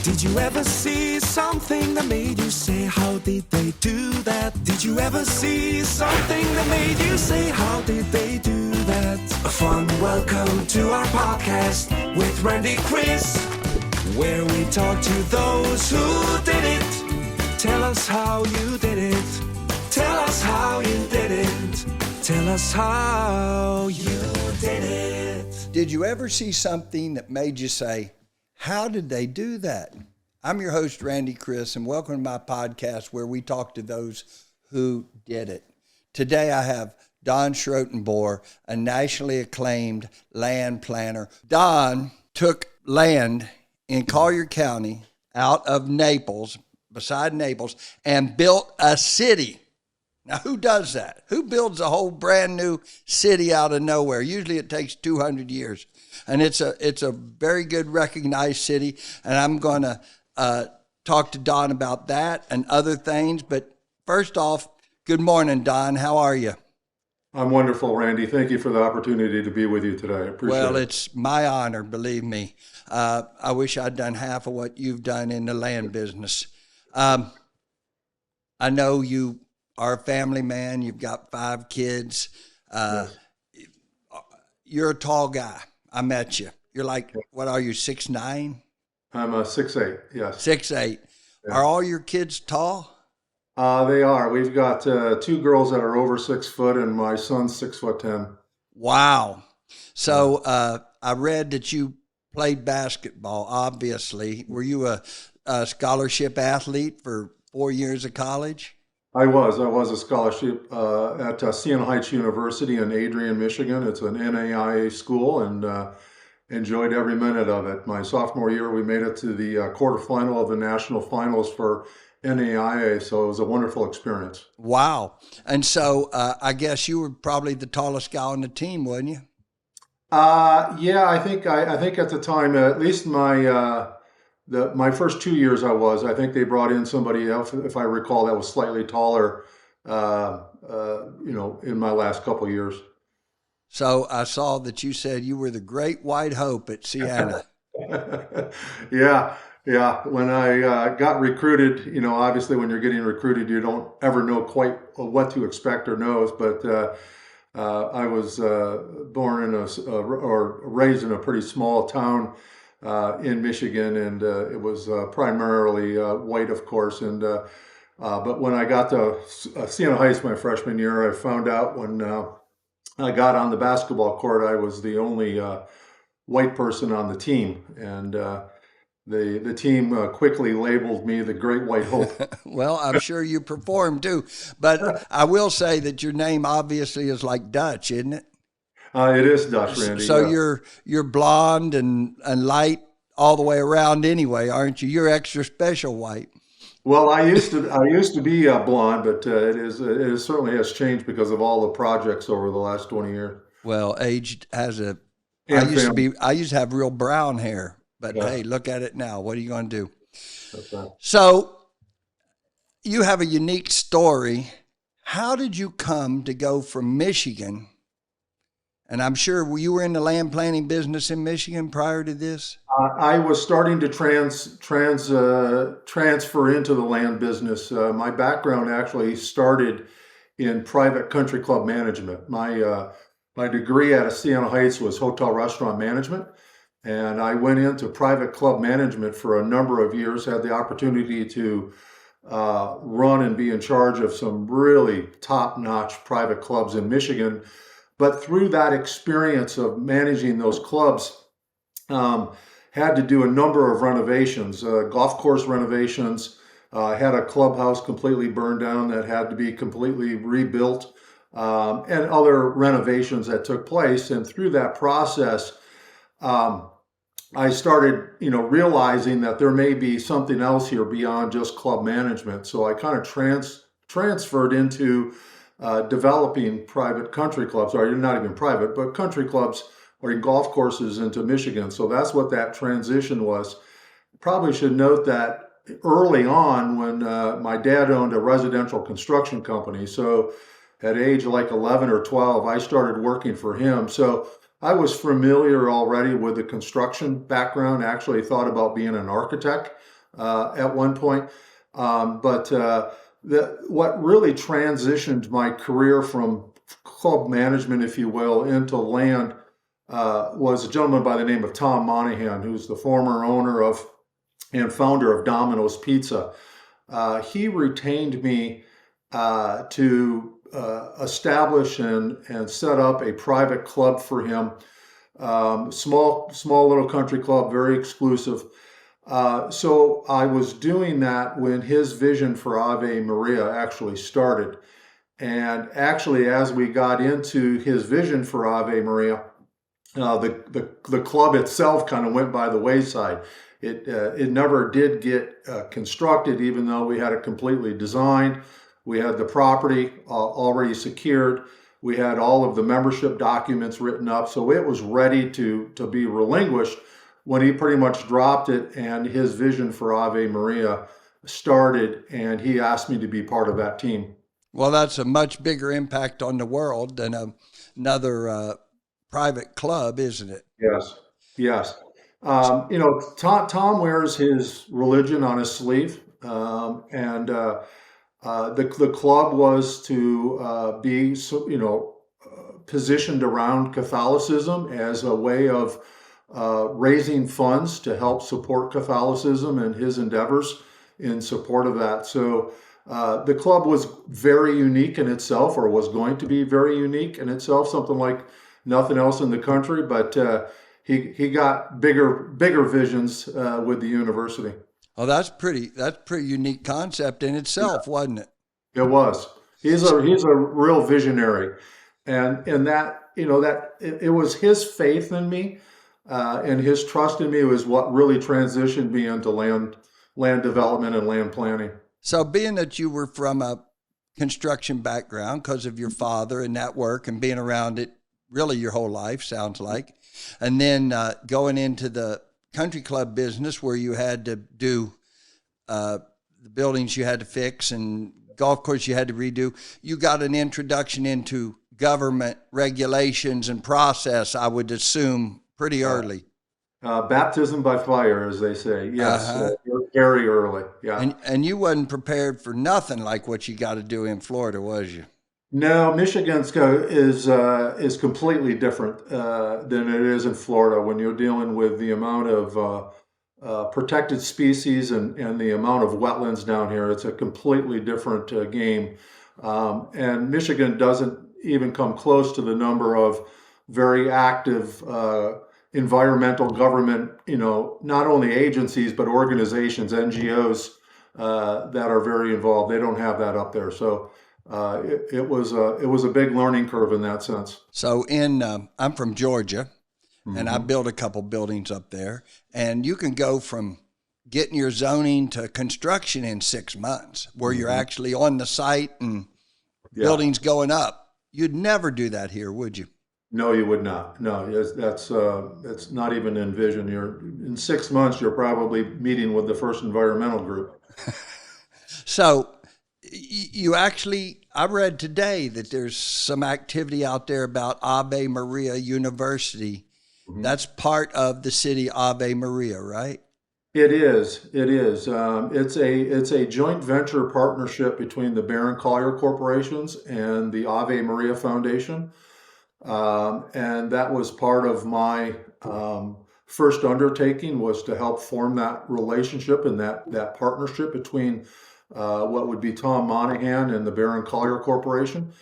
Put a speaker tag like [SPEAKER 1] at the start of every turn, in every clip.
[SPEAKER 1] Did you ever see something that made you say, how did they do that? Did you ever see something that made you say, how did they do that? A fun welcome to our podcast with Randy Chris, where we talk to those who did it. Tell us how you did it. Tell us how you did it. Tell us how you did it.
[SPEAKER 2] Did you ever see something that made you say, how did they do that? I'm your host, Randy Chris, and welcome to my podcast where we talk to those who did it. Today I have Don Scrotenboer, a nationally acclaimed land planner. Don took land in Collier County out of Naples, beside Naples, and built a city. Now, who does that? Who builds a whole brand new city out of nowhere? Usually it takes 200 years. And it's a very good recognized city. And I'm going to talk to Don about that and other things. But first off, good morning, Don. How are you?
[SPEAKER 3] I'm wonderful, Randy. Thank you for the opportunity to be with you today. I appreciate it.
[SPEAKER 2] Well, it's my honor, believe me. I wish I'd done half of what you've done in the land business. I know you are a family man. You've got 5 kids.
[SPEAKER 3] Yes.
[SPEAKER 2] You're a tall guy. I met you. You're like, what are you, 6'9"?
[SPEAKER 3] I'm 6'8", yes.
[SPEAKER 2] 6'8".
[SPEAKER 3] Yeah.
[SPEAKER 2] Are all your kids tall?
[SPEAKER 3] They are. We've got 2 girls that are over 6 foot, and my son's 6'10".
[SPEAKER 2] Wow. So I read that you played basketball, obviously. Were you a scholarship athlete for 4 years of college?
[SPEAKER 3] I was a scholarship at Siena Heights University in Adrian, Michigan. It's an NAIA school, and enjoyed every minute of it. My sophomore year, we made it to the quarterfinal of the national finals for NAIA, so it was a wonderful experience.
[SPEAKER 2] Wow. And so I guess you were probably the tallest guy on the team, wasn't you?
[SPEAKER 3] Yeah, I think at the time, at least my first 2 years I think they brought in somebody else, if I recall, that was slightly taller, in my last couple of years.
[SPEAKER 2] So I saw that you said you were the great white hope at Siena.
[SPEAKER 3] Yeah. When I got recruited, obviously when you're getting recruited, you don't ever know quite what to expect or know. But I was born or raised in a pretty small town in Michigan, and it was primarily white, of course. And but when I got to Siena Heights my freshman year, I found out when I got on the basketball court, I was the only white person on the team, and the team quickly labeled me the Great White Hope.
[SPEAKER 2] Well, I'm sure you performed too, but I will say that your name obviously is like Dutch, isn't it?
[SPEAKER 3] It is Dutch, Randy.
[SPEAKER 2] So
[SPEAKER 3] yeah.
[SPEAKER 2] you're blonde and light all the way around anyway, aren't you? You're extra special white.
[SPEAKER 3] Well, I used to be blonde, but it certainly has changed because of all the projects over the last 20 years.
[SPEAKER 2] Well, age has a.
[SPEAKER 3] And
[SPEAKER 2] I used to have real brown hair, but
[SPEAKER 3] Yeah.
[SPEAKER 2] hey, look at it now. What are you going to do?
[SPEAKER 3] That's right.
[SPEAKER 2] So you have a unique story. How did you come to go from Michigan? And I'm sure you were in the land planning business in Michigan prior to this?
[SPEAKER 3] I was starting to transfer into the land business. My background actually started in private country club management. My degree at Siena Heights was hotel restaurant management, and I went into private club management for a number of years. Had the opportunity to run and be in charge of some really top-notch private clubs in Michigan. But through that experience of managing those clubs, had to do a number of renovations, golf course renovations, had a clubhouse completely burned down that had to be completely rebuilt, and other renovations that took place. And through that process, I started, realizing that there may be something else here beyond just club management. So I kind of transferred into developing private country clubs, or not even private, but country clubs or golf courses into Michigan. So that's what that transition was. Probably should note that early on when my dad owned a residential construction company. So at age like 11 or 12, I started working for him. So I was familiar already with the construction background, actually thought about being an architect. at one point. What really transitioned my career from club management, if you will, into land was a gentleman by the name of Tom Monaghan, who's the former owner of and founder of Domino's Pizza. He retained me to establish and set up a private club for him. Small little country club, very exclusive. So I was doing that when his vision for Ave Maria actually started. And actually, as we got into his vision for Ave Maria, the club itself kind of went by the wayside. It never did get constructed, even though we had it completely designed. We had the property already secured. We had all of the membership documents written up, so it was ready to be relinquished when he pretty much dropped it and his vision for Ave Maria started, and he asked me to be part of that team.
[SPEAKER 2] Well, that's a much bigger impact on the world than another private club, isn't it?
[SPEAKER 3] Yes, yes. Tom wears his religion on his sleeve, and the club was to be, positioned around Catholicism as a way of raising funds to help support Catholicism and his endeavors in support of that. So the club was very unique in itself, or was going to be very unique in itself, something like nothing else in the country. But he got bigger visions with the university.
[SPEAKER 2] Oh, that's pretty unique concept in itself, wasn't it?
[SPEAKER 3] It was. He's a real visionary, and that it was his faith in me and his trust in me was what really transitioned me into land development and land planning.
[SPEAKER 2] So, being that you were from a construction background because of your father and that work and being around it really your whole life, sounds like, and then going into the country club business where you had to do the buildings you had to fix and golf course you had to redo, you got an introduction into government regulations and process, I would assume, pretty early.
[SPEAKER 3] Baptism by fire, as they say. Yes, very early. Yeah.
[SPEAKER 2] And you wasn't prepared for nothing like what you got to do in Florida, was you?
[SPEAKER 3] No, Michigan's is completely different than it is in Florida when you're dealing with the amount of protected species and the amount of wetlands down here. It's a completely different game. And Michigan doesn't even come close to the number of very active environmental government, not only agencies, but organizations, NGOs that are very involved. They don't have that up there. So it was a big learning curve in that sense.
[SPEAKER 2] So I'm from Georgia, and I built a couple buildings up there, and you can go from getting your zoning to construction in 6 months, where you're actually on the site and buildings going up. You'd never do that here, would you?
[SPEAKER 3] No, you would not. No, that's not even envisioned. In 6 months, you're probably meeting with the first environmental group.
[SPEAKER 2] So you actually, I read today that there's some activity out there about Ave Maria University. That's part of the city Ave Maria, right?
[SPEAKER 3] It is. It is. It's a joint venture partnership between the Barron Collier corporations and the Ave Maria Foundation. And that was part of my first undertaking, was to help form that relationship and that partnership between what would be Tom Monaghan and the Barron Collier Corporation.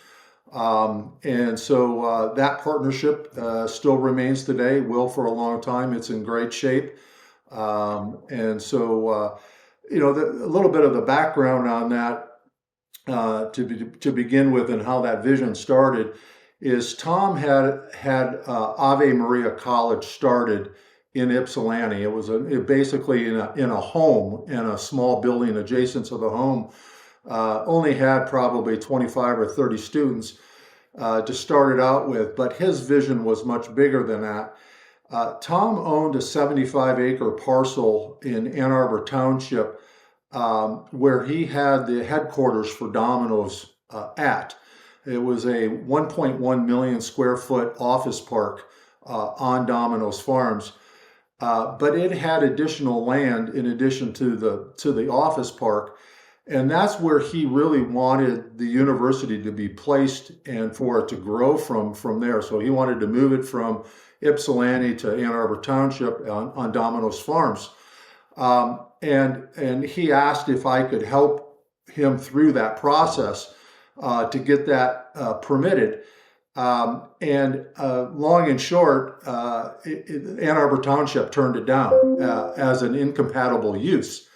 [SPEAKER 3] And so that partnership still remains today, will for a long time. It's in great shape. And so, a little bit of the background on that to begin with, and how that vision started, is Tom had Ave Maria College started in Ypsilanti. It was basically in a home, in a small building adjacent to the home. Only had probably 25 or 30 students to start it out with, but his vision was much bigger than that. Tom owned a 75-acre parcel in Ann Arbor Township where he had the headquarters for Domino's at. It was a 1.1 million square foot office park on Domino's farms. but it had additional land in addition to the office park. And that's where he really wanted the university to be placed and for it to grow from there. So he wanted to move it from Ypsilanti to Ann Arbor Township on Domino's Farms. And he asked if I could help him through that process to get that permitted. And long and short, Ann Arbor Township turned it down as an incompatible use.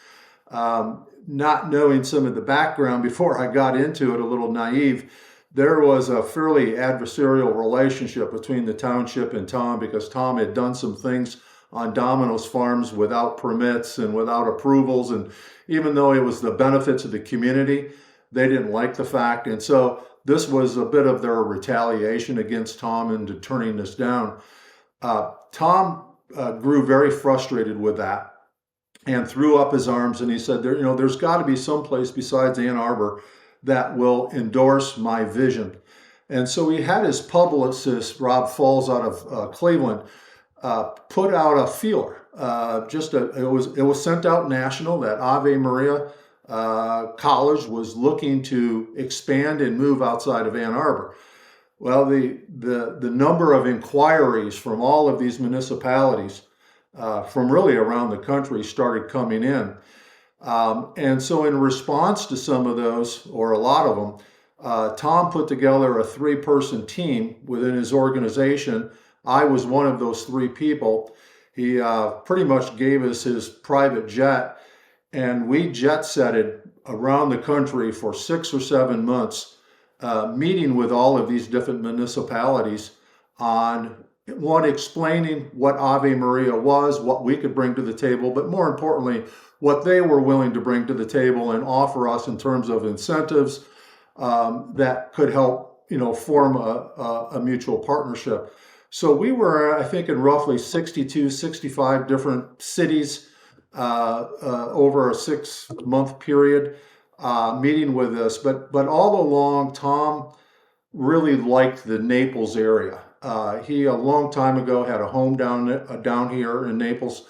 [SPEAKER 3] Not knowing some of the background before I got into it, a little naive, there was a fairly adversarial relationship between the township and Tom because Tom had done some things on Domino's Farms without permits and without approvals. And even though it was the benefits of the community, they didn't like the fact. And so this was a bit of their retaliation against Tom into turning this down. Tom grew very frustrated with that and threw up his arms, and he said, there's got to be some place besides Ann Arbor that will endorse my vision. And so he had his publicist, Rob Falls out of Cleveland, put out a feeler. It was sent out national that Ave Maria College was looking to expand and move outside of Ann Arbor. Well, the number of inquiries from all of these municipalities from really around the country started coming in. And so in response to some of those, or a lot of them, Tom put together a 3-person team within his organization. I was one of those 3 people. He pretty much gave us his private jet, and we jet-setted around the country for 6 or 7 months, meeting with all of these different municipalities on one, explaining what Ave Maria was, what we could bring to the table, but more importantly, what they were willing to bring to the table and offer us in terms of incentives that could help, form a mutual partnership. So we were, I think, in roughly 62, 65 different cities over a 6-month period, meeting with us. But all along, Tom really liked the Naples area. He a long time ago had a home down here in Naples.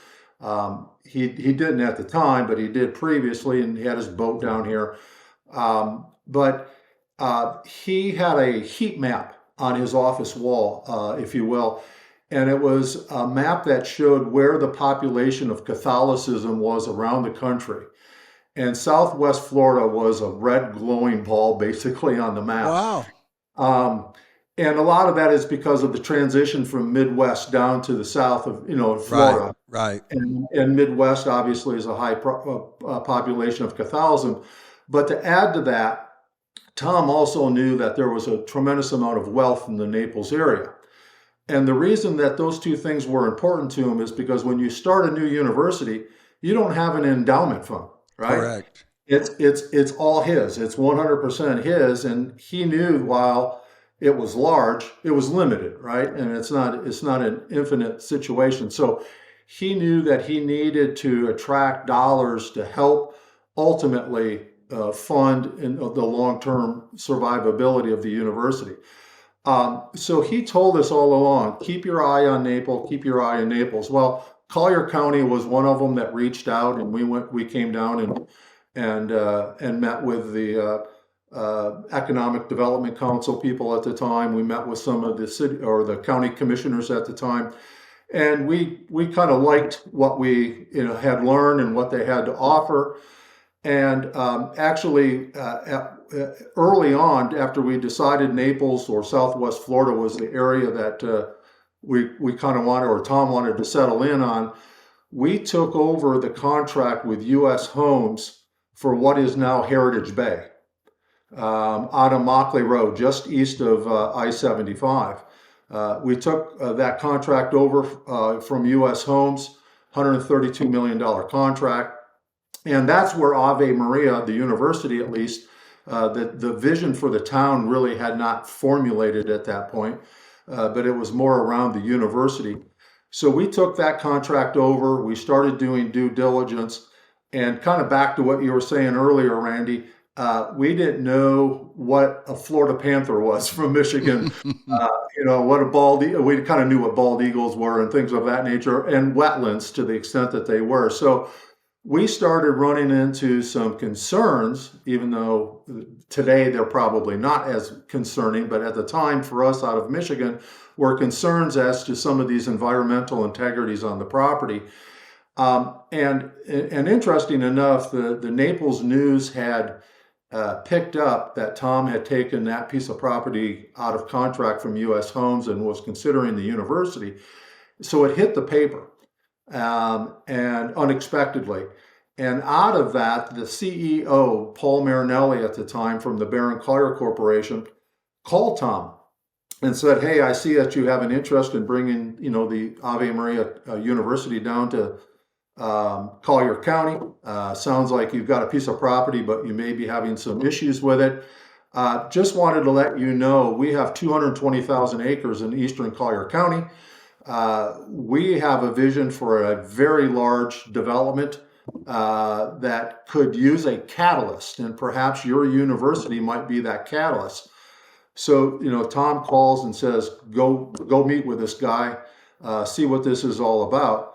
[SPEAKER 3] He didn't at the time, but he did previously, and he had his boat down here. But he had a heat map on his office wall, if you will, and it was a map that showed where the population of Catholicism was around the country. And Southwest Florida was a red glowing ball basically on the map.
[SPEAKER 2] Wow.
[SPEAKER 3] And a lot of that is because of the transition from Midwest down to the south of, Florida.
[SPEAKER 2] Right.
[SPEAKER 3] And Midwest obviously is a high population of Catholicism. But to add to that, Tom also knew that there was a tremendous amount of wealth in the Naples area. And the reason that those two things were important to him is because when you start a new university, you don't have an endowment fund, right?
[SPEAKER 2] Correct.
[SPEAKER 3] It's all his. It's 100% his. And he knew while it was large, it was limited, right? And it's not an infinite situation. So he knew that he needed to attract dollars to help ultimately fund in the long-term survivability of the university. So he told us all along, keep your eye on Naples, keep your eye on Naples. Well, Collier County was one of them that reached out, and we came down and met with the Economic Development Council people at the time. We met with some of the city or the county commissioners at the time, and we kind of liked what we had learned and what they had to offer. And actually, early on, after we decided Naples or Southwest Florida was the area that we kind of wanted, or Tom wanted to settle in on, we took over the contract with U.S. Homes for what is now Heritage Bay, out of Mockley Road, just east of I-75. We took that contract over from U.S. Homes, $132 million contract. And that's where Ave Maria, the university at least, the vision for the town really had not formulated at that point, but it was more around the university. So we took that contract over, we started doing due diligence, and kind of back to what you were saying earlier, Randy, we didn't know what a Florida Panther was from Michigan. What a we kind of knew what bald eagles were and things of that nature, and wetlands to the extent that they were. So we started running into some concerns, even though today they're probably not as concerning, but at the time for us out of Michigan were concerns as to some of these environmental integrities on the property. And interesting enough, the Naples News had picked up that Tom had taken that piece of property out of contract from U.S. Homes and was considering the university. So it hit the paper, and unexpectedly. And out of that, the CEO, Paul Marinelli at the time from the Baron Collier Corporation, called Tom and said, "Hey, I see that you have an interest in bringing, the Ave Maria University down to Collier County. Sounds like you've got a piece of property, but you may be having some issues with it. Just wanted to let you know we have 220,000 acres in eastern Collier County. We have a vision for a very large development that could use a catalyst, and perhaps your university might be that catalyst." So, Tom calls and says, go meet with this guy, see what this is all about.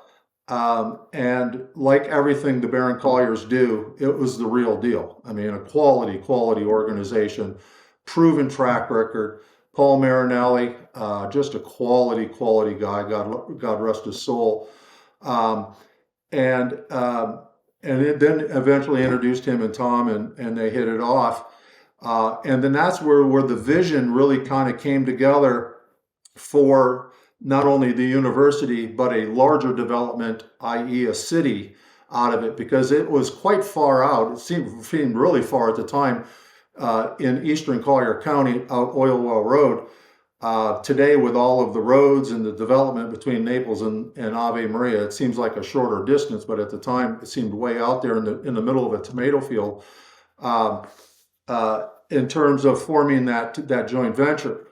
[SPEAKER 3] And like everything the Baron Colliers do, it was the real deal. I mean, a quality organization, proven track record. Paul Marinelli, just a quality guy. God rest his soul. And it then eventually introduced him and Tom, and they hit it off. And then that's where the vision really kind of came together for not only the university, but a larger development, i.e. a city out of it, because it was quite far out. It seemed really far at the time in eastern Collier County, out Oil Well Road. Today, with all of the roads and the development between Naples and Ave Maria, it seems like a shorter distance, but at the time it seemed way out there in the middle of a tomato field in terms of forming that joint venture.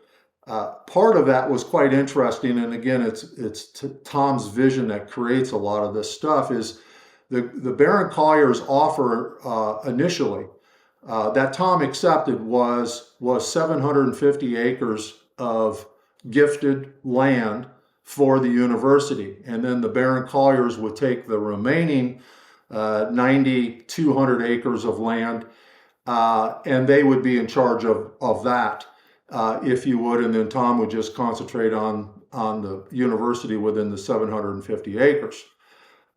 [SPEAKER 3] Part of that was quite interesting, and again, it's Tom's vision that creates a lot of this stuff. Is the Baron Collier's offer initially that Tom accepted was 750 acres of gifted land for the university, and then the Baron Colliers would take the remaining 200 acres of land, and they would be in charge of that. If you would, and then Tom would just concentrate on the university within the 750 acres.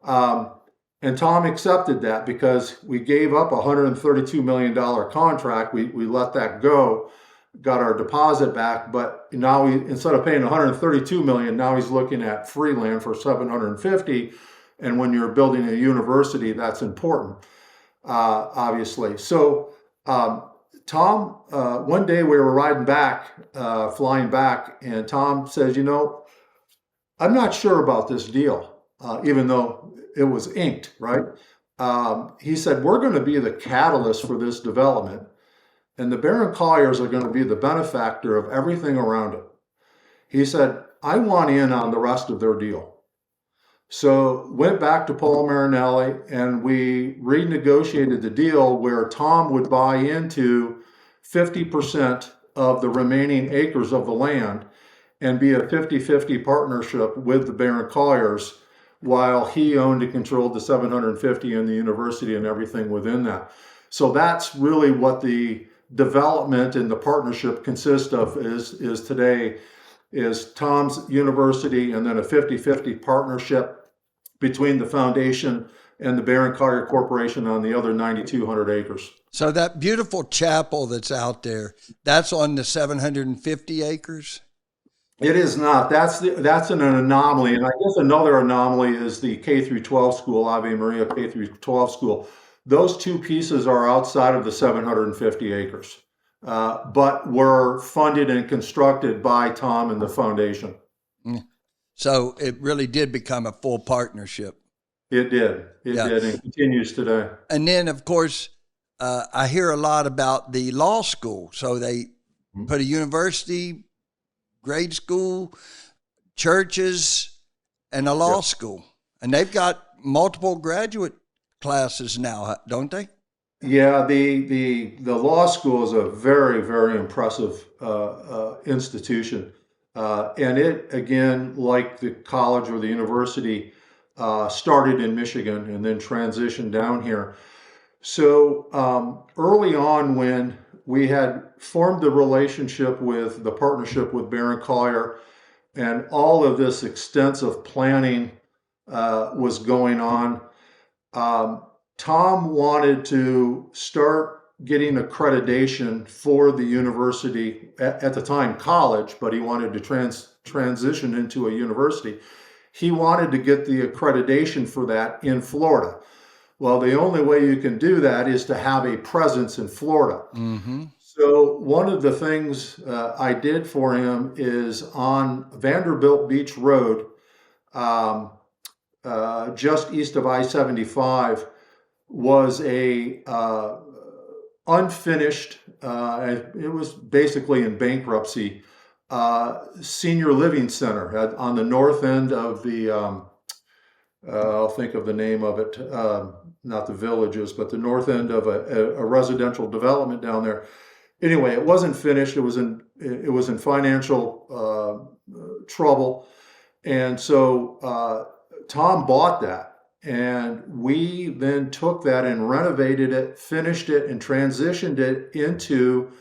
[SPEAKER 3] And Tom accepted that because we gave up a $132 million contract. We let that go, got our deposit back, but now instead of paying $132 million, now he's looking at free land for $750. And when you're building a university, that's important, obviously. So Tom, one day we were riding back, flying back, and Tom says, I'm not sure about this deal, even though it was inked, right? He said, we're going to be the catalyst for this development, and the Baron Colliers are going to be the benefactor of everything around it. He said, I want in on the rest of their deal. So went back to Paul Marinelli, and we renegotiated the deal where Tom would buy into 50% of the remaining acres of the land and be a 50-50 partnership with the Baron Colliers, while he owned and controlled the 750 and the university and everything within that. So that's really what the development and the partnership consists of is today, is Tom's university and then a 50-50 partnership between the foundation and the Baron Collier Corporation on the other 9,200 acres.
[SPEAKER 2] So that beautiful chapel that's out there, that's on the 750 acres?
[SPEAKER 3] It is not. That's an anomaly. And I guess another anomaly is the K through 12 school, Ave Maria K through 12 school. Those two pieces are outside of the 750 acres, but were funded and constructed by Tom and the foundation.
[SPEAKER 2] So it really did become a full partnership.
[SPEAKER 3] It did. It did, and continues today.
[SPEAKER 2] And then, of course, I hear a lot about the law school. So they put a university, grade school, churches, and a law school. And they've got multiple graduate classes now, don't they?
[SPEAKER 3] Yeah, the law school is a very, very impressive institution. And it, again, like the college or the university, started in Michigan and then transitioned down here. So early on, when we had formed the relationship with the partnership with Baron Collier, and all of this extensive planning was going on, um, Tom wanted to start getting accreditation for the university at the time college, but he wanted to transition into a university. He wanted to get the accreditation for that in Florida. Well, the only way you can do that is to have a presence in Florida.
[SPEAKER 2] Mm-hmm.
[SPEAKER 3] So one of the things I did for him is on Vanderbilt Beach Road, um, just east of I-75, was a unfinished, it was basically in bankruptcy, senior living center on the north end of the, I'll think of the name of it, not the Villages, but the north end of a residential development down there. Anyway, it wasn't finished. It was in financial trouble, and so Tom bought that. And we then took that and renovated it, finished it, and transitioned it into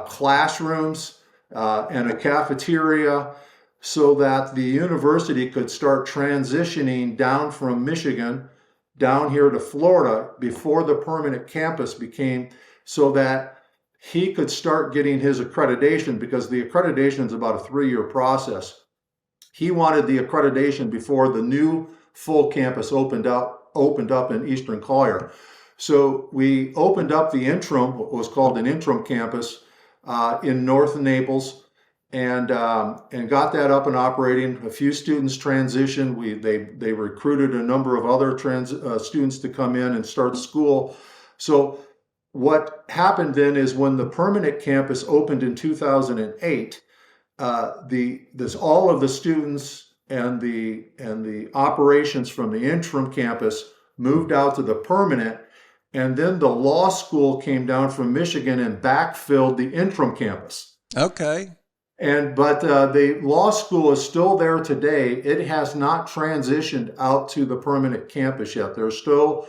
[SPEAKER 3] classrooms and a cafeteria so that the university could start transitioning down from Michigan down here to Florida before the permanent campus became, so that he could start getting his accreditation, because the accreditation is about a 3-year process. He wanted the accreditation before the new full campus opened up in Eastern Collier. So we opened up the interim, what was called an interim campus, in North Naples, and got that up and operating. A few students transitioned. They recruited a number of other students to come in and start school. So what happened then is, when the permanent campus opened in 2008, all of the students and the operations from the interim campus moved out to the permanent, and then the law school came down from Michigan and backfilled the interim campus.
[SPEAKER 2] Okay.
[SPEAKER 3] But the law school is still there today. It has not transitioned out to the permanent campus yet. They're still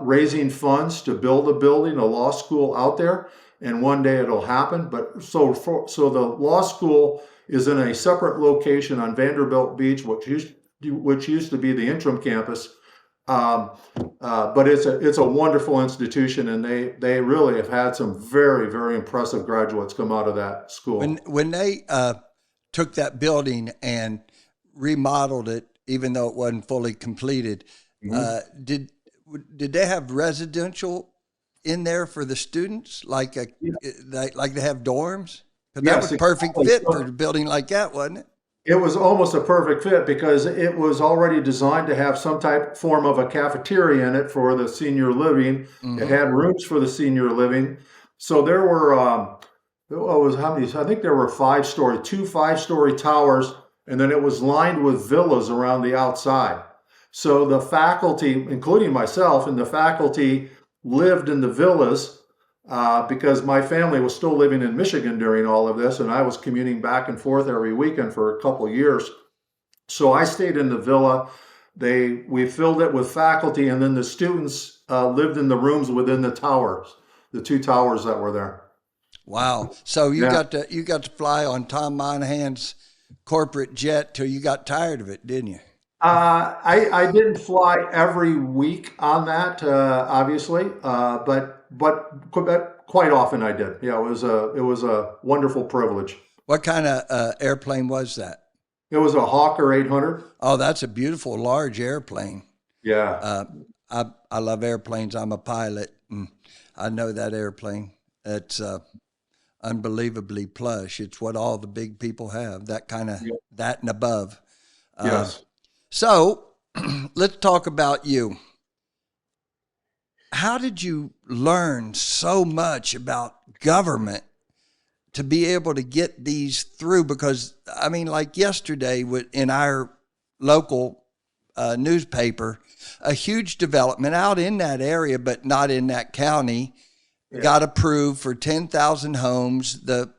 [SPEAKER 3] raising funds to build a building, a law school out there, and one day it'll happen. But so the law school is in a separate location on Vanderbilt Beach, which used to be the interim campus. But it's a wonderful institution, and they really have had some very, very impressive graduates come out of that school.
[SPEAKER 2] When they took that building and remodeled it, even though it wasn't fully completed, did they have residential in there for the students, like they have dorms? Because that was a perfect fit for a building like that, wasn't it?
[SPEAKER 3] It was almost a perfect fit, because it was already designed to have some form of a cafeteria in it for the senior living. Mm-hmm. It had rooms for the senior living. So there were, how many? I think there were two 5-story towers, and then it was lined with villas around the outside. So the faculty, including myself, and the faculty lived in the villas, because my family was still living in Michigan during all of this, and I was commuting back and forth every weekend for a couple of years. So I stayed in the villa. We filled it with faculty, and then the students lived in the rooms within the towers, the 2 towers that were there.
[SPEAKER 2] Wow! So you got to fly on Tom Monaghan's corporate jet till you got tired of it, didn't you?
[SPEAKER 3] I didn't fly every week on that, obviously, but quite often I did. Yeah, it was a wonderful privilege.
[SPEAKER 2] What kind of airplane was that?
[SPEAKER 3] It was a Hawker 800.
[SPEAKER 2] Oh, that's a beautiful, large airplane.
[SPEAKER 3] Yeah.
[SPEAKER 2] I love airplanes. I'm a pilot, and I know that airplane. It's unbelievably plush. It's what all the big people have, that kind of, that and above.
[SPEAKER 3] Yes.
[SPEAKER 2] So let's talk about you. How did you learn so much about government to be able to get these through? Because, I mean, like yesterday in our local newspaper, a huge development out in that area, but not in that county, got approved for 10,000 homes. The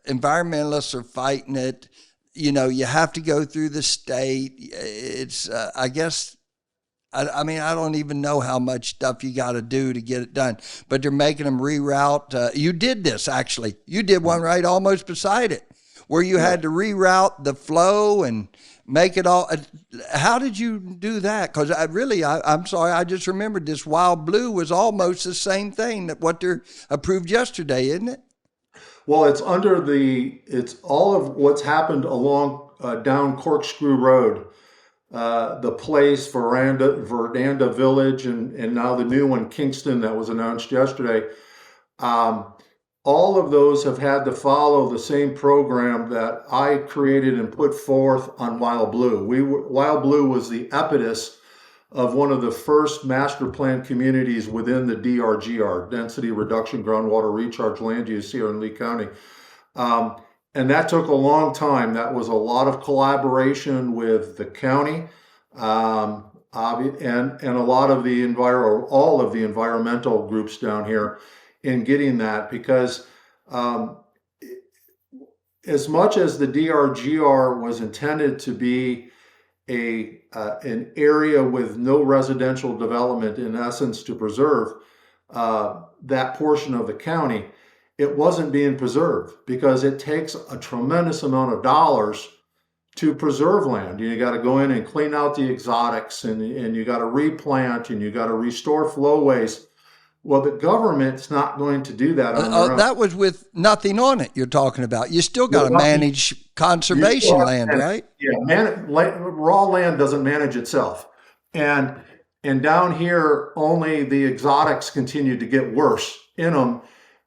[SPEAKER 2] environmentalists are fighting it. You know, you have to go through the state. It's, I guess, I mean, I don't even know how much stuff you got to do to get it done, but they're making them reroute. You did this, actually. You did one right almost beside it, where you had to reroute the flow and make it all. How did you do that? Because I'm sorry, I just remembered this Wild Blue was almost the same thing that what they're approved yesterday, isn't it?
[SPEAKER 3] Well, it's all of what's happened along down Corkscrew Road, the place, Verdanda Village, and now the new one, Kingston, that was announced yesterday. All of those have had to follow the same program that I created and put forth on Wild Blue. Wild Blue was the impetus of one of the first master plan communities within the DRGR, Density Reduction Groundwater Recharge Land Use here in Lee County. And that took a long time. That was a lot of collaboration with the county and a lot of all of the environmental groups down here in getting that, because as much as the DRGR was intended to be an area with no residential development, in essence, to preserve that portion of the county, it wasn't being preserved because it takes a tremendous amount of dollars to preserve land. You got to go in and clean out the exotics, and you got to replant, and you got to restore flowways. Well, the government's not going to do that on their own.
[SPEAKER 2] That was with nothing on it you're talking about. You still got to manage conservation land, right?
[SPEAKER 3] Yeah, raw land doesn't manage itself. And down here, only the exotics continue to get worse in them,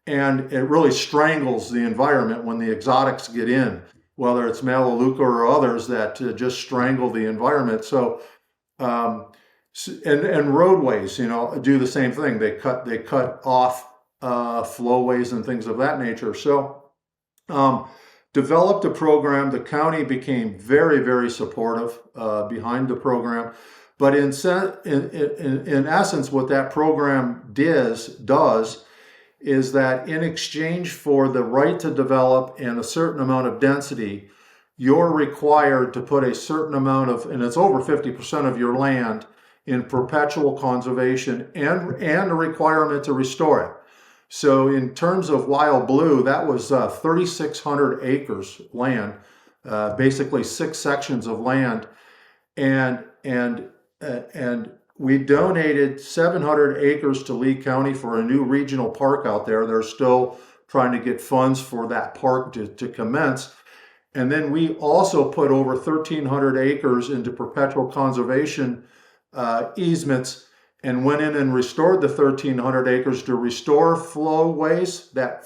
[SPEAKER 3] and it really strangles the environment when the exotics get in, whether it's Melaleuca or others that just strangle the environment. So, and roadways, do the same thing. They cut off flowways and things of that nature. So, developed a program. The county became very, very supportive behind the program. But in essence, what that program does is that in exchange for the right to develop and a certain amount of density, you're required to put a certain amount of, and it's over 50% of your land, in perpetual conservation and a requirement to restore it. So in terms of Wild Blue, that was 3,600 acres land, basically 6 sections of land, and we donated 700 acres to Lee County for a new regional park out there. They're still trying to get funds for that park to commence. And then we also put over 1,300 acres into perpetual conservation easements, and went in and restored the 1,300 acres to restore flowways that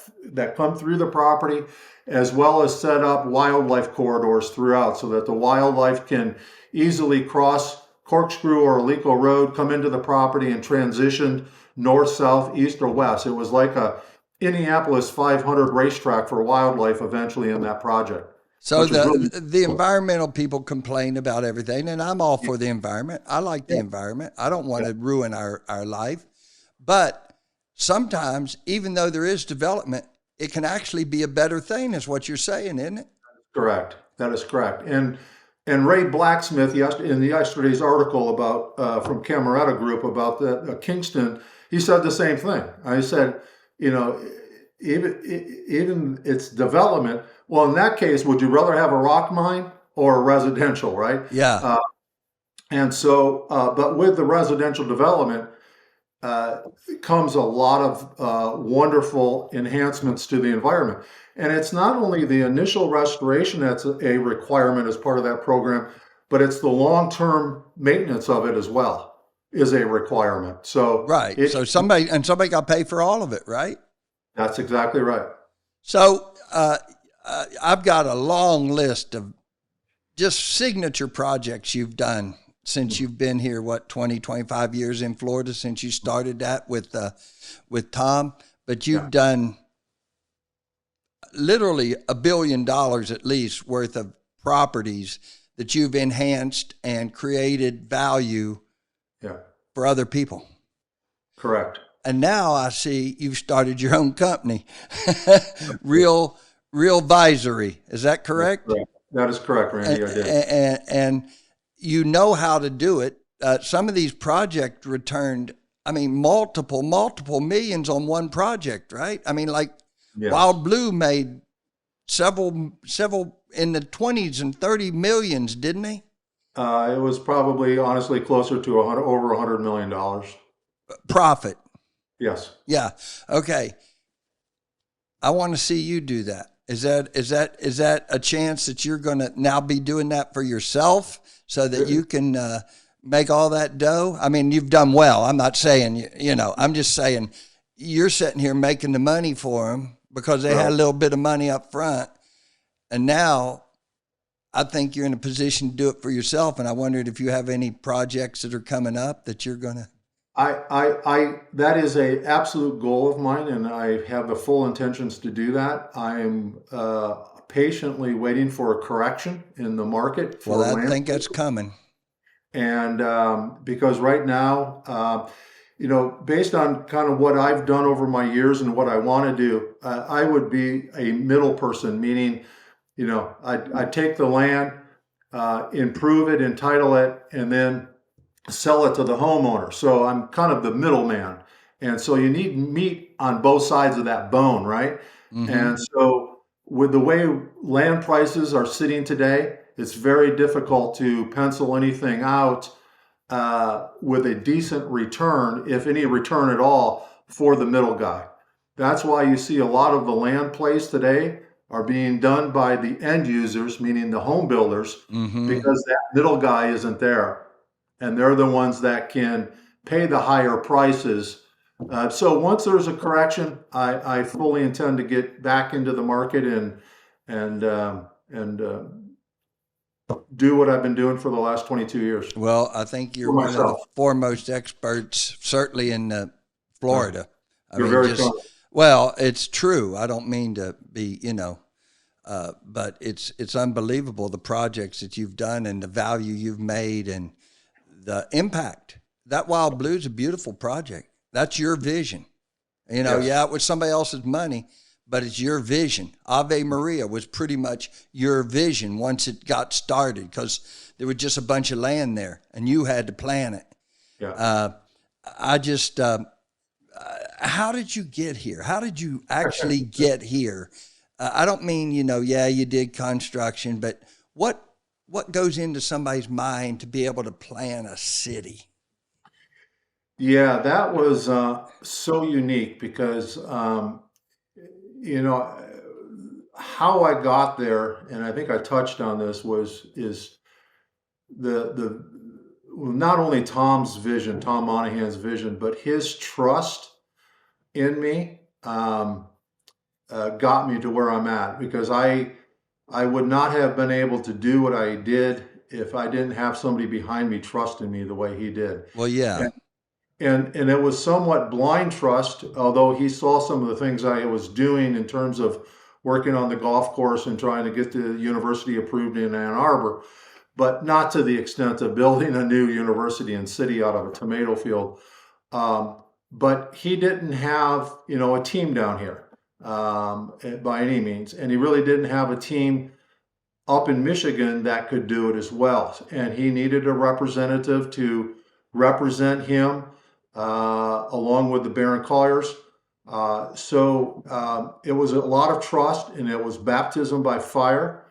[SPEAKER 3] come through the property, as well as set up wildlife corridors throughout so that the wildlife can easily cross Corkscrew or Alico Road, come into the property, and transition north, south, east, or west. It was like a Indianapolis 500 racetrack for wildlife eventually in that project.
[SPEAKER 2] So the environmental people complain about everything, and I'm all for the environment. I like the environment. I don't want to ruin our life. But sometimes, even though there is development, it can actually be a better thing, is what you're saying, isn't it?
[SPEAKER 3] Correct. That is correct. And Ray Blacksmith, in yesterday's article about from Camerata Group about the Kingston, he said the same thing. I said, even its development. Well, in that case, would you rather have a rock mine or a residential, right?
[SPEAKER 2] Yeah.
[SPEAKER 3] And so, but with the residential development comes a lot of wonderful enhancements to the environment. And it's not only the initial restoration that's a requirement as part of that program, but it's the long-term maintenance of it as well is a requirement. So
[SPEAKER 2] right. So somebody got to pay for all of it, right?
[SPEAKER 3] That's exactly right.
[SPEAKER 2] So I've got a long list of just signature projects you've done since you've been here, 20, 25 years in Florida, since you started that with Tom. But you've done literally $1 billion at least worth of properties that you've enhanced and created value for other people.
[SPEAKER 3] Correct.
[SPEAKER 2] And now I see you've started your own company, Real Visory. Is that correct?
[SPEAKER 3] That is correct, Randy. I did.
[SPEAKER 2] And you know how to do it. Some of these projects returned, I mean, multiple millions on one project, right? I mean, like Wild Blue made several in the 20s and 30 millions, didn't they?
[SPEAKER 3] It was probably, honestly, closer to over $100 million.
[SPEAKER 2] Profit.
[SPEAKER 3] Yes.
[SPEAKER 2] Yeah. Okay. I want to see you do that. Is that a chance that you're going to now be doing that for yourself so that you can make all that dough? I mean, you've done well. I'm not saying, I'm just saying you're sitting here making the money for them because they had a little bit of money up front. And now I think you're in a position to do it for yourself. And I wondered if you have any projects that are coming up that you're going to.
[SPEAKER 3] That is a absolute goal of mine, and I have the full intentions to do that. I am patiently waiting for a correction in the market for land.
[SPEAKER 2] I think that's coming.
[SPEAKER 3] And because right now, based on kind of what I've done over my years and what I want to do, I would be a middle person, meaning, I take the land, improve it, entitle it, and then sell it to the homeowner. So I'm kind of the middleman. And so you need meat on both sides of that bone, right? Mm-hmm. And so with the way land prices are sitting today, it's very difficult to pencil anything out with a decent return, if any return at all, for the middle guy. That's why you see a lot of the land plays today are being done by the end users, meaning the home builders, because that middle guy isn't there. And they're the ones that can pay the higher prices. So once there's a correction, I fully intend to get back into the market and do what I've been doing for the last 22 years.
[SPEAKER 2] Well, I think you're one of the foremost experts, certainly in Florida.
[SPEAKER 3] You're very kind.
[SPEAKER 2] Well, it's true. I don't mean to be, but it's unbelievable the projects that you've done and the value you've made and the impact. That Wild Blue is a beautiful project. That's your vision. It was somebody else's money, but it's your vision. Ave Maria was pretty much your vision once it got started because there was just a bunch of land there and you had to plan it. Yeah. How did you get here? How did you actually get here? I don't mean, you did construction, but what goes into somebody's mind to be able to plan a city?
[SPEAKER 3] Yeah, that was so unique because, how I got there, and I think I touched on this, is the not only Tom's vision, Tom Monaghan's vision, but his trust in me got me to where I'm at, because I would not have been able to do what I did if I didn't have somebody behind me trusting me the way he did.
[SPEAKER 2] Well, yeah.
[SPEAKER 3] And it was somewhat blind trust, although he saw some of the things I was doing in terms of working on the golf course and trying to get the university approved in Ann Arbor, but not to the extent of building a new university and city out of a tomato field. But he didn't have, a team down here by any means. And he really didn't have a team up in Michigan that could do it as well. And he needed a representative to represent him along with the Barron Colliers. So it was a lot of trust, and it was baptism by fire,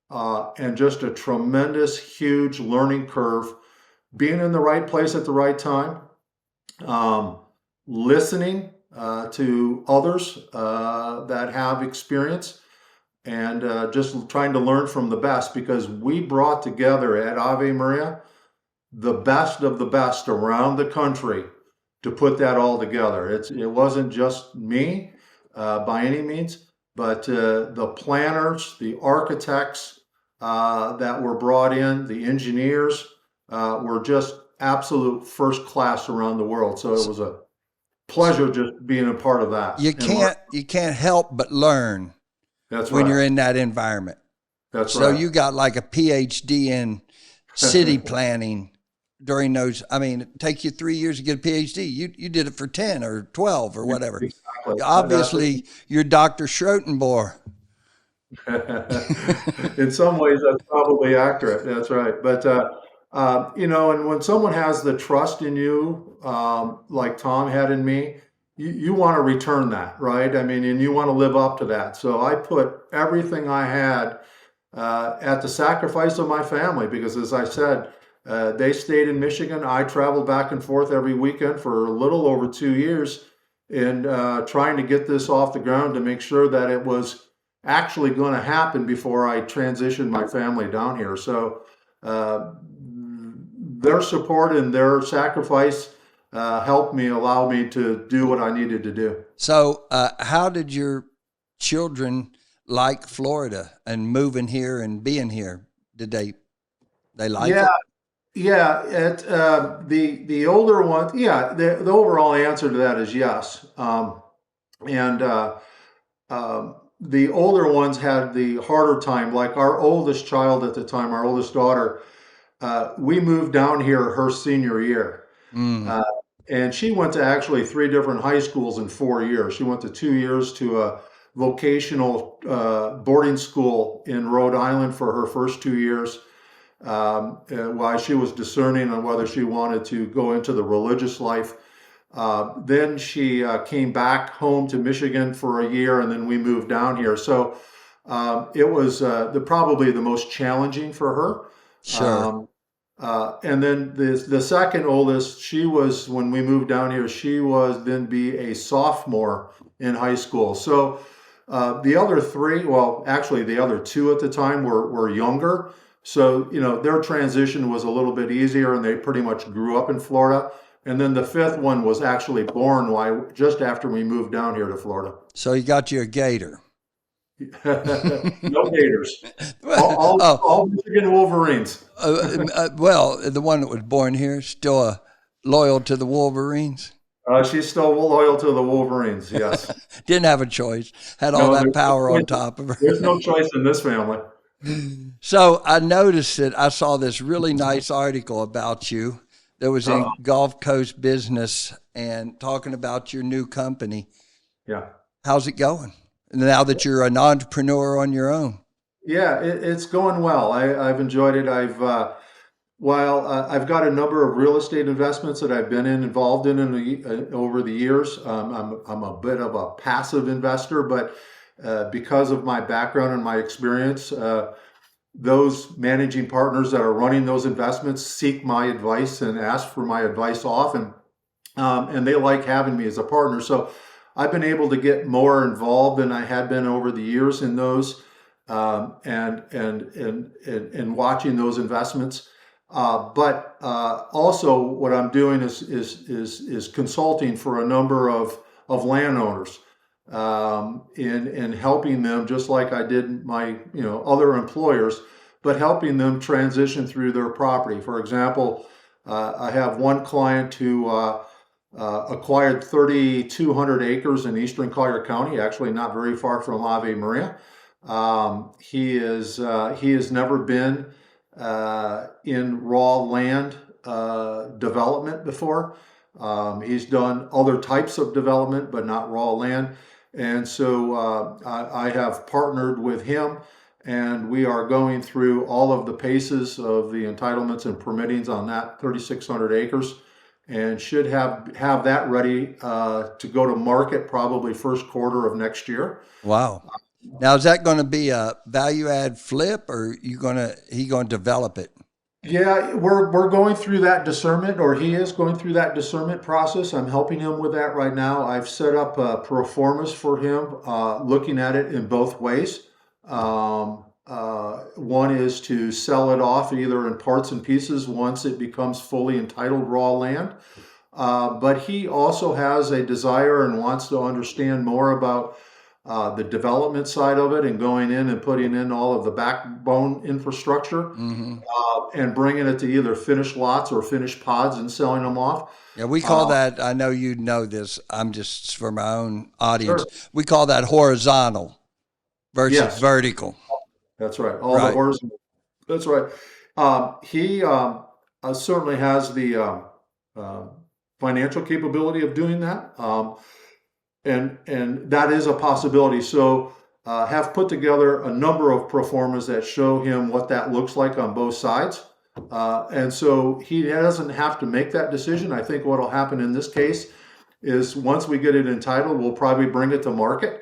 [SPEAKER 3] and just a tremendous, huge learning curve, being in the right place at the right time, listening to others that have experience, and just trying to learn from the best, because we brought together at Ave Maria the best of the best around the country to put that all together. It wasn't just me by any means, but the planners, the architects that were brought in, the engineers were just absolute first class around the world. So it was a pleasure just being a part of that.
[SPEAKER 2] You can't help but learn.
[SPEAKER 3] That's
[SPEAKER 2] when
[SPEAKER 3] right.
[SPEAKER 2] You're in that environment.
[SPEAKER 3] That's
[SPEAKER 2] So
[SPEAKER 3] right.
[SPEAKER 2] you got like a PhD in city planning during those. I mean, it takes you 3 years to get a PhD. You did it for 10 or 12 or whatever.
[SPEAKER 3] Exactly.
[SPEAKER 2] Obviously, you're Dr. Schrotenboer.
[SPEAKER 3] In some ways, that's probably accurate. That's right. But and when someone has the trust in you, like Tom had in me, you want to return that, right? I mean, and you want to live up to that. So I put everything I had at the sacrifice of my family, because, as I said, they stayed in Michigan. I traveled back and forth every weekend for a little over 2 years in trying to get this off the ground to make sure that it was actually going to happen before I transitioned my family down here. So their support and their sacrifice helped me, allow me to do what I needed to do.
[SPEAKER 2] So how did your children like Florida and moving here and being here? Did they like
[SPEAKER 3] Yeah,
[SPEAKER 2] it?
[SPEAKER 3] yeah. The older ones, yeah. The overall answer to that is yes. And the older ones had the harder time. Like our oldest child at the time, our oldest daughter, we moved down here her senior year.
[SPEAKER 2] Mm.
[SPEAKER 3] Uh, and she went to actually 3 different high schools in 4 years. She went to 2 years to a vocational boarding school in Rhode Island for her first 2 years, while she was discerning on whether she wanted to go into the religious life. Then she came back home to Michigan for a year, and then we moved down here. So it was probably the most challenging for her.
[SPEAKER 2] Sure.
[SPEAKER 3] And then the second oldest, she was, when we moved down here, she was then be a sophomore in high school. So the other three, well, actually the other two at the time were younger. So, their transition was a little bit easier, and they pretty much grew up in Florida. And then the fifth one was actually born just after we moved down here to Florida.
[SPEAKER 2] So you got you a gator.
[SPEAKER 3] No Gators.
[SPEAKER 2] Oh,
[SPEAKER 3] All Michigan Wolverines.
[SPEAKER 2] well, the one that was born here still loyal to the Wolverines.
[SPEAKER 3] She's still loyal to the Wolverines, yes.
[SPEAKER 2] Didn't have a choice. Had all that power on top of her.
[SPEAKER 3] There's no choice in this family.
[SPEAKER 2] So I noticed that I saw this really nice article about you that was in Gulf Coast Business and talking about your new company.
[SPEAKER 3] Yeah.
[SPEAKER 2] How's it going now that you're an entrepreneur on your own?
[SPEAKER 3] Yeah, it's going well. I've enjoyed it. I've got a number of real estate investments that I've been involved in over the years. I'm a bit of a passive investor, but because of my background and my experience, those managing partners that are running those investments seek my advice and ask for my advice often, and they like having me as a partner. So I've been able to get more involved than I had been over the years in those, and watching those investments. But also, what I'm doing is consulting for a number of landowners, in helping them, just like I did my other employers, but helping them transition through their property. For example, I have one client who acquired 3,200 acres in eastern Collier County, actually not very far from Ave Maria. He has never been in raw land development before. He's done other types of development, but not raw land. And so I have partnered with him, and we are going through all of the paces of the entitlements and permittings on that 3,600 acres, and should have that ready to go to market probably first quarter of next year.
[SPEAKER 2] Wow. Now, is that going to be a value add flip, or he going to develop it?
[SPEAKER 3] Yeah, we're going through that discernment, or he is going through that discernment process. I'm helping him with that right now. I've set up pro formas for him, looking at it in both ways. One is to sell it off either in parts and pieces once it becomes fully entitled raw land. But he also has a desire and wants to understand more about the development side of it, and going in and putting in all of the backbone infrastructure, and bringing it to either finished lots or finished pods and selling them off.
[SPEAKER 2] Yeah, we call that, I know you know this, I'm just for my own audience,
[SPEAKER 3] Sure.
[SPEAKER 2] we call that horizontal versus
[SPEAKER 3] Yes.
[SPEAKER 2] vertical.
[SPEAKER 3] That's right. All the
[SPEAKER 2] Right.
[SPEAKER 3] horses. That's right. He certainly has the uh, financial capability of doing that, and that is a possibility. So, have put together a number of pro formas that show him what that looks like on both sides, and so he doesn't have to make that decision. I think what will happen in this case is once we get it entitled, we'll probably bring it to market.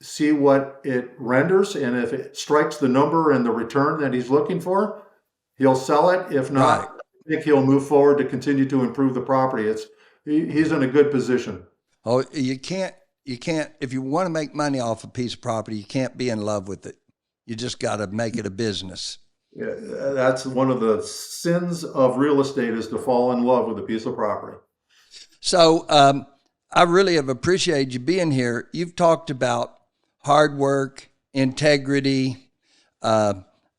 [SPEAKER 3] See what it renders, and if it strikes the number and the return that he's looking for, he'll sell it. If not,
[SPEAKER 2] Right.
[SPEAKER 3] I think he'll move forward to continue to improve the property. He's in a good position.
[SPEAKER 2] Oh, you can't, if you want to make money off a piece of property, you can't be in love with it. You just got to make it a business.
[SPEAKER 3] Yeah, that's one of the sins of real estate, is to fall in love with a piece of property.
[SPEAKER 2] So, I really have appreciated you being here. You've talked about hard work, integrity,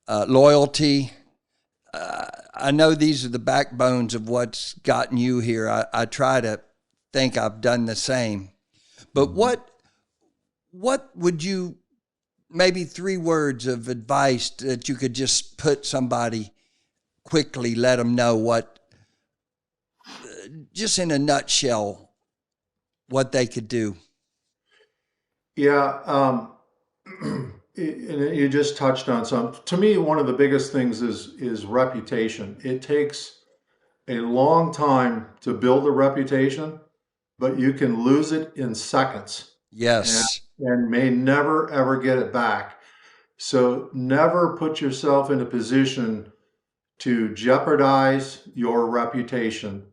[SPEAKER 2] loyalty. I know these are the backbones of what's gotten you here. I try to think I've done the same. But what would you, maybe 3 words of advice that you could just put somebody quickly, let them know what, just in a nutshell, what they could do?
[SPEAKER 3] Yeah, you just touched on some. To me, one of the biggest things is reputation. It takes a long time to build a reputation, but you can lose it in seconds, and,
[SPEAKER 2] Yes,
[SPEAKER 3] and may never ever get it back. So never put yourself in a position to jeopardize your reputation,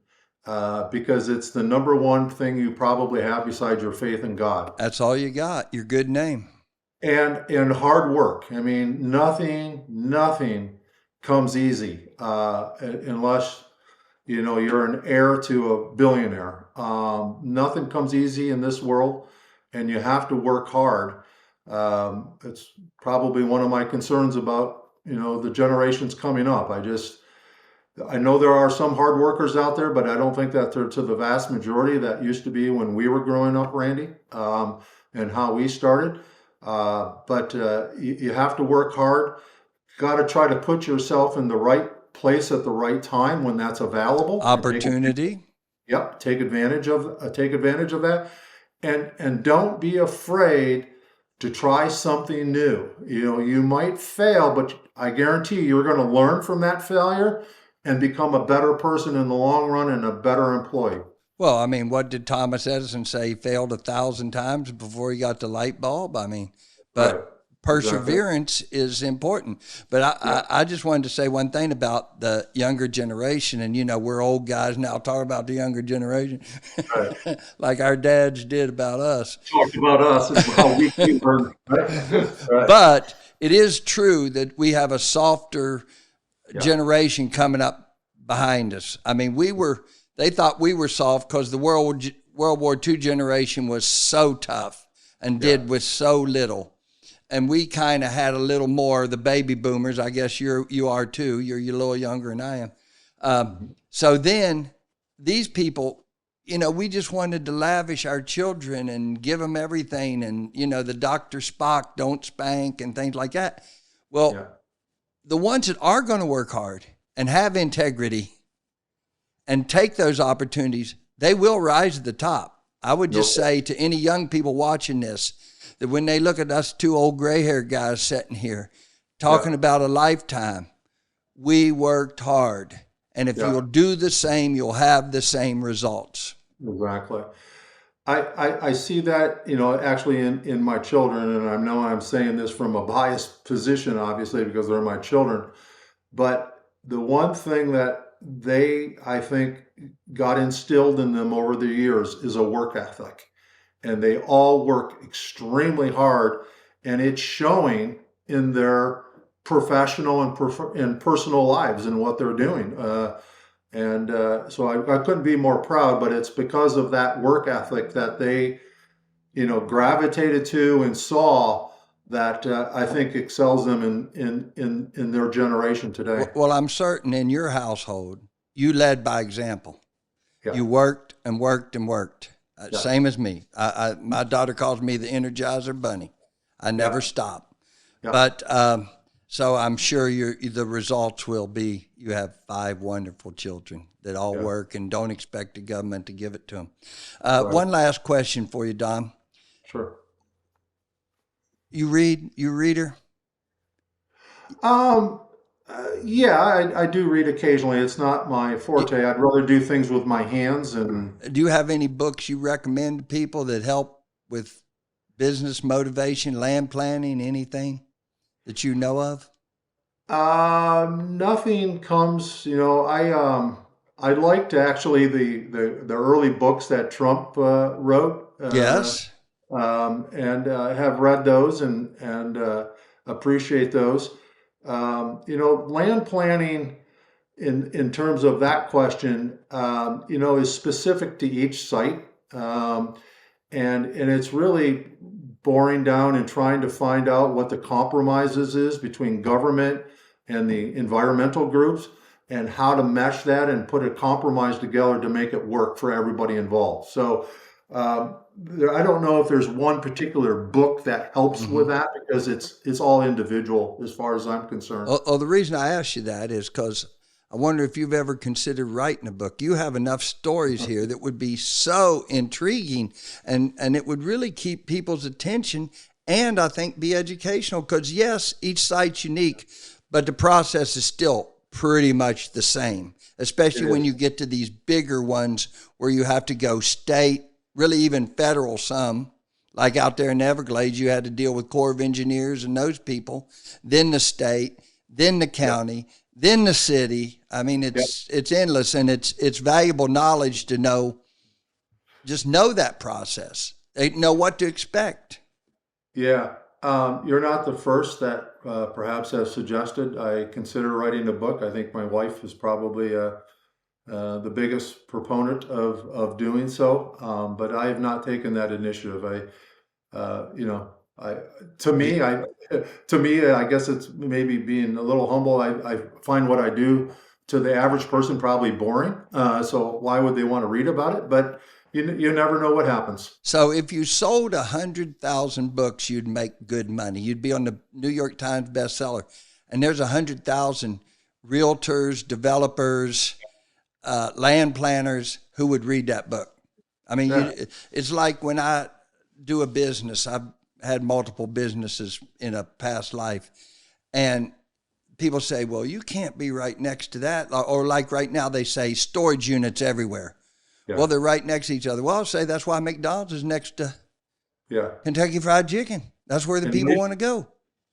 [SPEAKER 3] because it's the number one thing you probably have besides your faith in God.
[SPEAKER 2] that's all you got, your good name.
[SPEAKER 3] And hard work. I mean, nothing comes easy, unless you're an heir to a billionaire. Nothing comes easy in this world, and you have to work hard. It's probably one of my concerns about the generations coming up. I know there are some hard workers out there, but I don't think that they're to the vast majority that used to be when we were growing up, Randy, and how we started. But you have to work hard. Got to try to put yourself in the right place at the right time when that's available.
[SPEAKER 2] Opportunity.
[SPEAKER 3] Yep, take advantage of that, and don't be afraid to try something new. You might fail, but I guarantee you're going to learn from that failure and become a better person in the long run and a better employee.
[SPEAKER 2] Well, I mean, what did Thomas Edison say? He failed 1,000 times before he got the light bulb. I mean, but
[SPEAKER 3] Right.
[SPEAKER 2] perseverance is important. But I just wanted to say one thing about the younger generation. And, we're old guys now talking about the younger generation,
[SPEAKER 3] Right.
[SPEAKER 2] like our dads did about us.
[SPEAKER 3] Talked about us and how we learn. Right? Right.
[SPEAKER 2] But it is true that we have a softer
[SPEAKER 3] Yeah.
[SPEAKER 2] generation coming up behind us. I mean, they thought we were soft because the World War II generation was so tough and did with so little. And we kind of had a little more, the baby boomers. I guess you are too. You're a little younger than I am. So then these people, we just wanted to lavish our children and give them everything. And, the Dr. Spock, don't spank and things like that. Well, the ones that are going to work hard and have integrity and take those opportunities, they will rise to the top. I would just say to any young people watching this, that when they look at us 2 old gray-haired guys sitting here talking about a lifetime, we worked hard. And if you'll do the same, you'll have the same results.
[SPEAKER 3] Exactly. I see that, actually in my children, and I know I'm saying this from a biased position, obviously, because they're my children. But the one thing that I think, got instilled in them over the years is a work ethic. And they all work extremely hard, and it's showing in their professional and personal lives and what they're doing. So I couldn't be more proud, but it's because of that work ethic that they, gravitated to and saw that I think excels them in their generation today.
[SPEAKER 2] Well, I'm certain in your household, you led by example.
[SPEAKER 3] Yeah.
[SPEAKER 2] You worked and worked and worked. Same as me. My daughter calls me the Energizer Bunny. I never stop.
[SPEAKER 3] Yeah.
[SPEAKER 2] But so I'm sure the results will be you have 5 wonderful children that all work and don't expect the government to give it to them.
[SPEAKER 3] Right.
[SPEAKER 2] One last question for you, Don.
[SPEAKER 3] Sure.
[SPEAKER 2] You reader?
[SPEAKER 3] Yeah, I do read occasionally. It's not my forte. I'd rather do things with my hands. And
[SPEAKER 2] Do you have any books you recommend to people that help with business motivation, land planning, anything that you know of?
[SPEAKER 3] nothing comes. I liked actually the early books that Trump wrote.
[SPEAKER 2] Yes.
[SPEAKER 3] And have read those and appreciate those. Land planning in terms of that question, is specific to each site, and it's really boring down and trying to find out what the compromises is between government and the environmental groups and how to mesh that and put a compromise together to make it work for everybody involved. So I don't know if there's one particular book that helps with that because it's all individual as far as I'm concerned.
[SPEAKER 2] Oh, the reason I asked you that is because I wonder if you've ever considered writing a book. You have enough stories here that would be so intriguing and it would really keep people's attention and I think be educational because, yes, each site's unique, but the process is still pretty much the same, especially when you get to these bigger ones where you have to go state, really even federal some. Like out there in the Everglades, you had to deal with Corps of Engineers and those people, then the state, then the county, then the city. I mean, it's endless, and it's valuable knowledge to know, just know that process. They know what to expect.
[SPEAKER 3] Yeah. You're not the first that perhaps has suggested I consider writing a book. I think my wife is probably the biggest proponent of doing so, but I have not taken that initiative. To me, I guess it's maybe being a little humble. I find what I do to the average person probably boring. So why would they want to read about it? But you never know what happens.
[SPEAKER 2] So if you sold 100,000 books, you'd make good money. You'd be on the New York Times bestseller. And there's 100,000 realtors, developers, land planners who would read that book. I mean, it's like when I do a business, I've had multiple businesses in a past life, and people say, well, you can't be right next to that. Or like right now, they say storage units everywhere. Yeah. Well, they're right next to each other. Well, I'll say that's why McDonald's is next to Kentucky Fried Chicken. That's where the people want to go.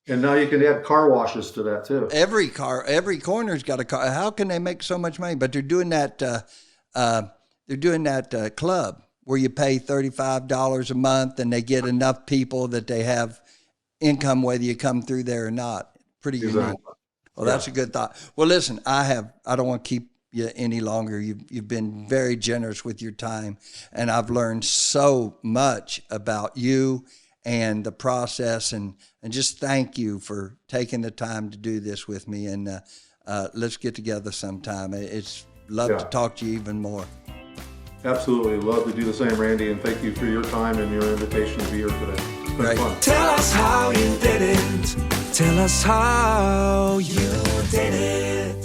[SPEAKER 3] And now you can add car washes to that too.
[SPEAKER 2] Every corner's got a car. How can they make so much money? But they're doing that. Club where you pay $35 a month, and they get enough people that they have income whether you come through there or not. Pretty unique. Well, that's a good thought. Well, listen, I don't want to keep you any longer. You've been very generous with your time, and I've learned so much about you and the process, and just thank you for taking the time to do this with me. And let's get together sometime. It's love to talk to you even more.
[SPEAKER 3] Absolutely. Love to do the same, Randy, and thank you for your time and your invitation to be here today. It's been fun.
[SPEAKER 1] Tell us how you did it. Tell us how you did it.